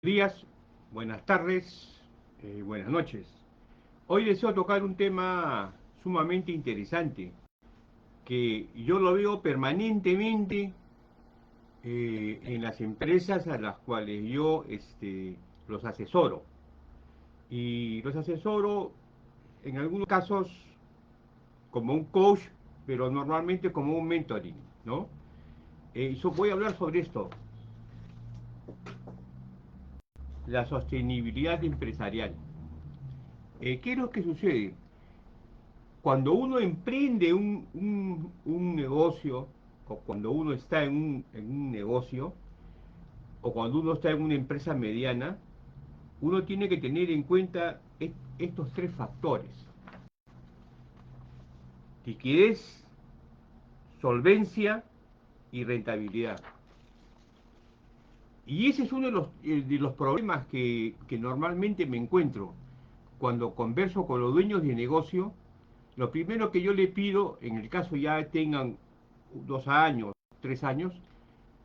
Días, buenas tardes, buenas noches. Hoy deseo tocar un tema sumamente interesante que yo lo veo permanentemente en las empresas a las cuales yo los asesoro. Y los asesoro en algunos casos como un coach, pero normalmente como un mentoring, ¿no? Voy a hablar sobre esto, la sostenibilidad empresarial. ¿Qué es lo que sucede? Cuando uno emprende un negocio, o cuando uno está en un negocio, o cuando uno está en una empresa mediana, uno tiene que tener en cuenta estos tres factores: liquidez, solvencia y rentabilidad. Y ese es uno de los problemas que normalmente me encuentro cuando converso con los dueños de negocio. Lo primero que yo le pido, en el caso ya tengan 2 años, 3 años,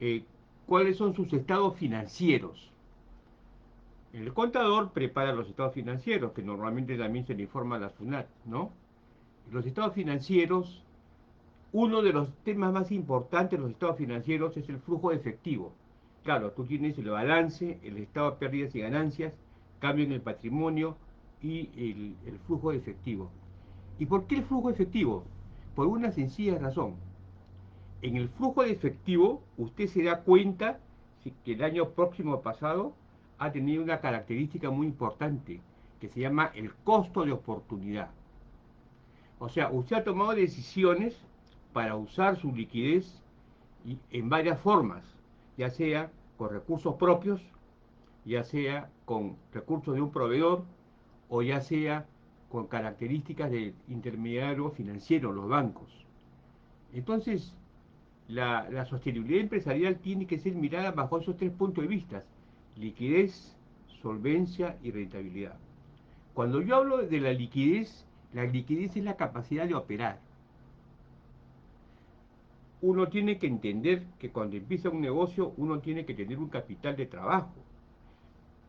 eh, cuáles son sus estados financieros. El contador prepara los estados financieros, que normalmente también se le informa a la SUNAT, ¿no? Los estados financieros, uno de los temas más importantes de los estados financieros es el flujo de efectivo. Claro, tú tienes el balance, el estado de pérdidas y ganancias, cambio en el patrimonio y el flujo de efectivo. ¿Y por qué el flujo de efectivo? Por una sencilla razón. En el flujo de efectivo, usted se da cuenta que el año próximo pasado ha tenido una característica muy importante que se llama el costo de oportunidad. O sea, usted ha tomado decisiones para usar su liquidez en varias formas, ya sea con recursos propios, ya sea con recursos de un proveedor o ya sea con características del intermediario financiero, los bancos. Entonces, la sostenibilidad empresarial tiene que ser mirada bajo esos tres puntos de vista: liquidez, solvencia y rentabilidad. Cuando yo hablo de la liquidez es la capacidad de operar. Uno tiene que entender que cuando empieza un negocio, uno tiene que tener un capital de trabajo,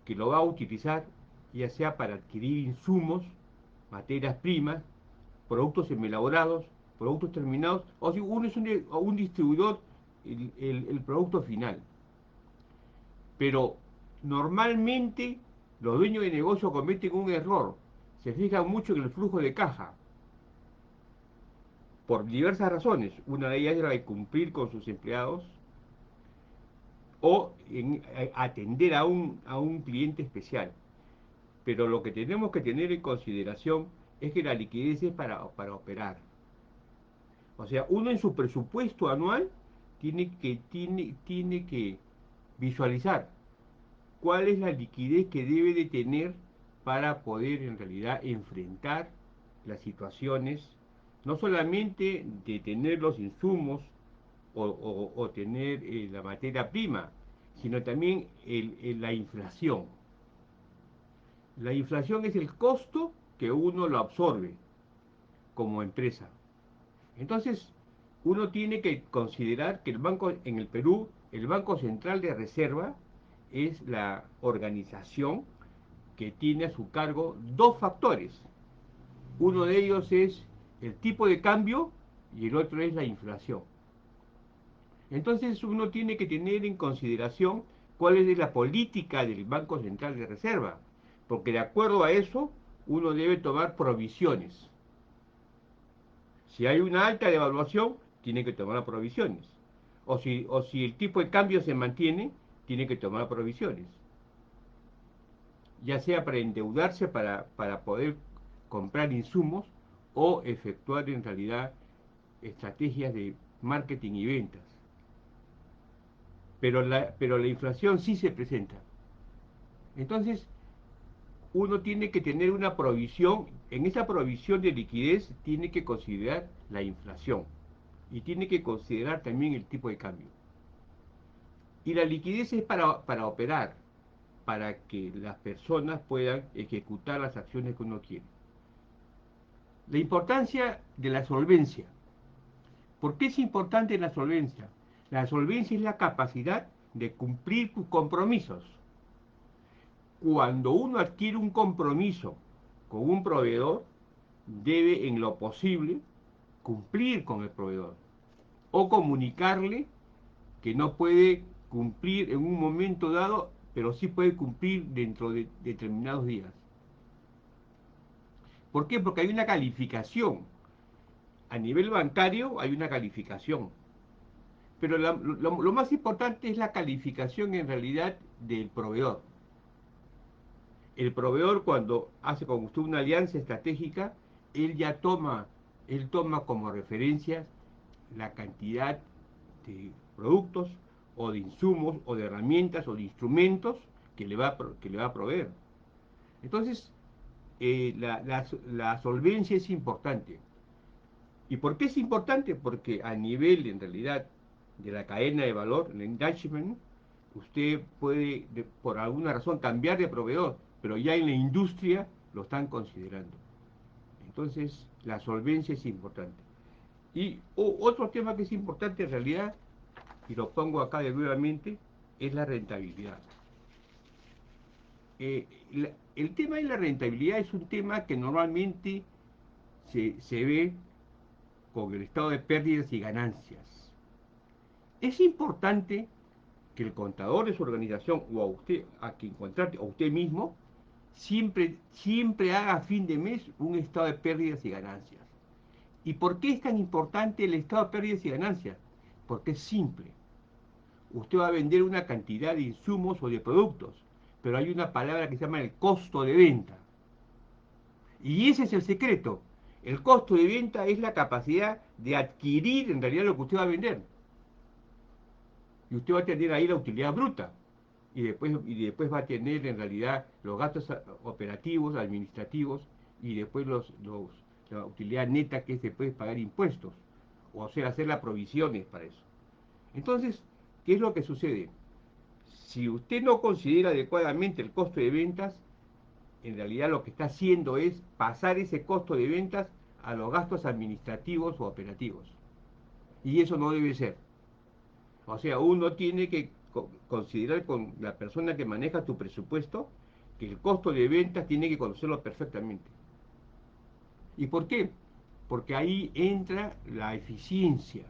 que lo va a utilizar ya sea para adquirir insumos, materias primas, productos semielaborados, productos terminados, o si uno es un distribuidor, el producto final. Pero normalmente los dueños de negocio cometen un error. Se fijan mucho en el flujo de caja, por diversas razones. Una de ellas es la de cumplir con sus empleados o en atender a un cliente especial. Pero lo que tenemos que tener en consideración es que la liquidez es para operar. O sea, uno en su presupuesto anual tiene que visualizar cuál es la liquidez que debe de tener para poder en realidad enfrentar las situaciones, no solamente de tener los insumos o tener la materia prima, sino también la inflación. La inflación es el costo que uno lo absorbe como empresa. Entonces, uno tiene que considerar que en el Perú, el Banco Central de Reserva es la organización que tiene a su cargo dos factores. Uno de ellos es el tipo de cambio y el otro es la inflación. Entonces uno tiene que tener en consideración cuál es la política del Banco Central de Reserva, porque de acuerdo a eso uno debe tomar provisiones. Si hay una alta devaluación, tiene que tomar provisiones. O si el tipo de cambio se mantiene, tiene que tomar provisiones. Ya sea para endeudarse para poder comprar insumos o efectuar en realidad estrategias de marketing y ventas. Pero la inflación sí se presenta. Entonces, uno tiene que tener una provisión. En esa provisión de liquidez tiene que considerar la inflación y tiene que considerar también el tipo de cambio. Y la liquidez es para operar, para que las personas puedan ejecutar las acciones que uno quiere. La importancia de la solvencia. ¿Por qué es importante la solvencia? La solvencia es la capacidad de cumplir tus compromisos. cuando uno adquiere un compromiso con un proveedor, debe en lo posible cumplir con el proveedor o comunicarle que no puede cumplir en un momento dado, pero sí puede cumplir dentro de determinados días. ¿Por qué? Porque hay una calificación. A nivel bancario hay una calificación. Pero lo más importante es la calificación en realidad del proveedor. El proveedor cuando hace con usted una alianza estratégica, él ya toma, él toma como referencia la cantidad de productos o de insumos o de herramientas o de instrumentos que le va a proveer. Entonces, la solvencia es importante. ¿Y por qué es importante? Porque a nivel, en realidad, de la cadena de valor, el engagement, usted puede, por alguna razón, cambiar de proveedor, pero ya en la industria lo están considerando. Entonces, la solvencia es importante. Y otro tema que es importante en realidad, y lo pongo acá de nuevamente, es la rentabilidad. El tema de la rentabilidad es un tema que normalmente se ve con el estado de pérdidas y ganancias. Es importante que el contador de su organización o a usted, a quien contrate, o usted mismo, siempre haga a fin de mes un estado de pérdidas y ganancias. ¿Y por qué es tan importante el estado de pérdidas y ganancias? Porque es simple. Usted va a vender una cantidad de insumos o de productos, pero hay una palabra que se llama el costo de venta. Y ese es el secreto. El costo de venta es la capacidad de adquirir en realidad lo que usted va a vender. Y usted va a tener ahí la utilidad bruta. Y después va a tener en realidad los gastos operativos, administrativos, y después la utilidad neta que se puede pagar impuestos. O sea, hacer las provisiones para eso. Entonces, ¿qué es lo que sucede? Si usted no considera adecuadamente el costo de ventas, en realidad lo que está haciendo es pasar ese costo de ventas a los gastos administrativos o operativos. Y eso no debe ser. O sea, uno tiene que considerar con la persona que maneja tu presupuesto que el costo de ventas tiene que conocerlo perfectamente. ¿Y por qué? Porque ahí entra la eficiencia.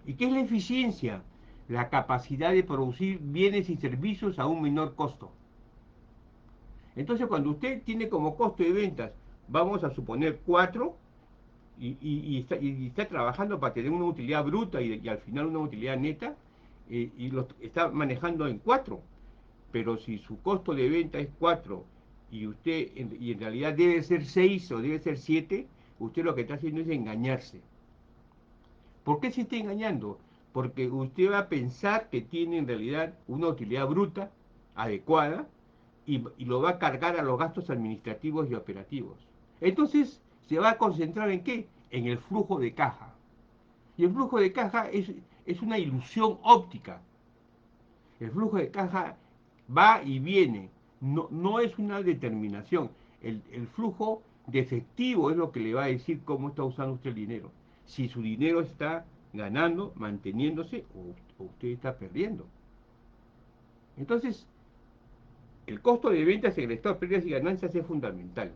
¿Y qué es la eficiencia? La capacidad de producir bienes y servicios a un menor costo. Entonces, cuando usted tiene como costo de ventas, vamos a suponer 4, y está trabajando para tener una utilidad bruta y al final una utilidad neta, y lo está manejando en 4. Pero si su costo de venta es 4 y en realidad debe ser 6 o debe ser 7, usted lo que está haciendo es engañarse. ¿Por qué se está engañando? Porque usted va a pensar que tiene en realidad una utilidad bruta adecuada y lo va a cargar a los gastos administrativos y operativos. Entonces, ¿se va a concentrar en qué? En el flujo de caja. Y el flujo de caja es una ilusión óptica. El flujo de caja va y viene, no es una determinación. El flujo de efectivo es lo que le va a decir cómo está usando usted el dinero. Si su dinero está ganando, manteniéndose o usted está perdiendo. Entonces, el costo de ventas en el estado de pérdidas y ganancias es fundamental.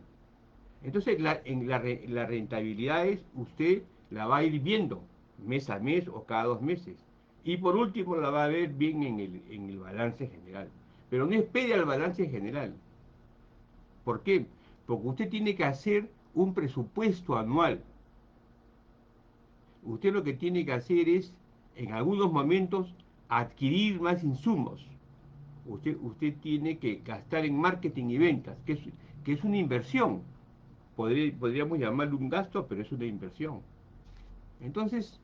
Entonces, la rentabilidad es, usted la va a ir viendo mes a mes o cada 2 meses. Y por último, la va a ver bien en el balance general. Pero no espere al balance general. ¿Por qué? Porque usted tiene que hacer un presupuesto anual. Usted lo que tiene que hacer es, en algunos momentos, adquirir más insumos. Usted tiene que gastar en marketing y ventas, que es una inversión. Podríamos llamarlo un gasto, pero es una inversión. Entonces,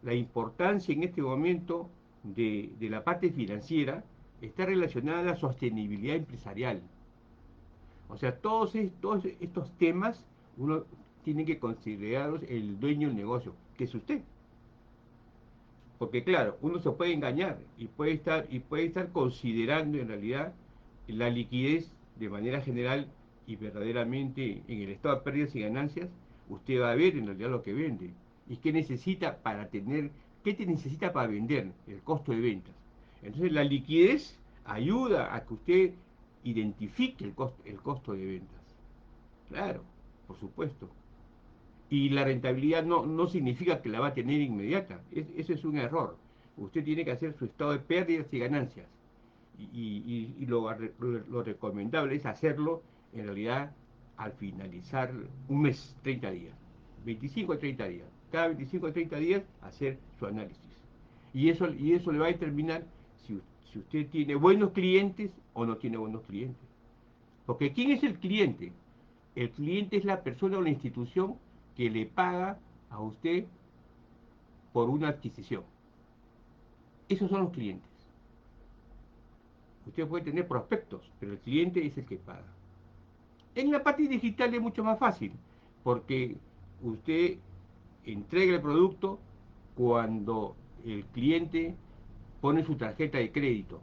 la importancia en este momento de la parte financiera está relacionada a la sostenibilidad empresarial. O sea, todos estos temas uno tiene que considerarlos el dueño del negocio, que es usted. Porque claro, uno se puede engañar y puede estar considerando en realidad la liquidez de manera general y verdaderamente en el estado de pérdidas y ganancias, usted va a ver en realidad lo que vende y qué te necesita para vender, el costo de ventas. Entonces la liquidez ayuda a que usted identifique el costo de ventas. Claro, por supuesto. Y la rentabilidad no significa que la va a tener inmediata. Ese es un error. Usted tiene que hacer su estado de pérdidas y ganancias. Y lo recomendable es hacerlo en realidad al finalizar un mes, 30 días. 25 a 30 días. Cada 25 a 30 días hacer su análisis. Y eso le va a determinar si usted tiene buenos clientes o no tiene buenos clientes. Porque ¿quién es el cliente? El cliente es la persona o la institución que le paga a usted por una adquisición. Esos son los clientes. Usted puede tener prospectos, pero el cliente es el que paga. En la parte digital es mucho más fácil, porque usted entrega el producto cuando el cliente pone su tarjeta de crédito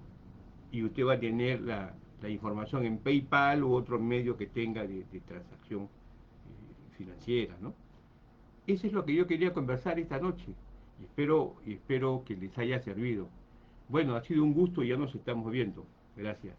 y usted va a tener la información en PayPal u otro medio que tenga de transacción financiera, ¿no? Eso es lo que yo quería conversar esta noche y espero que les haya servido. Bueno, ha sido un gusto y ya nos estamos viendo. Gracias.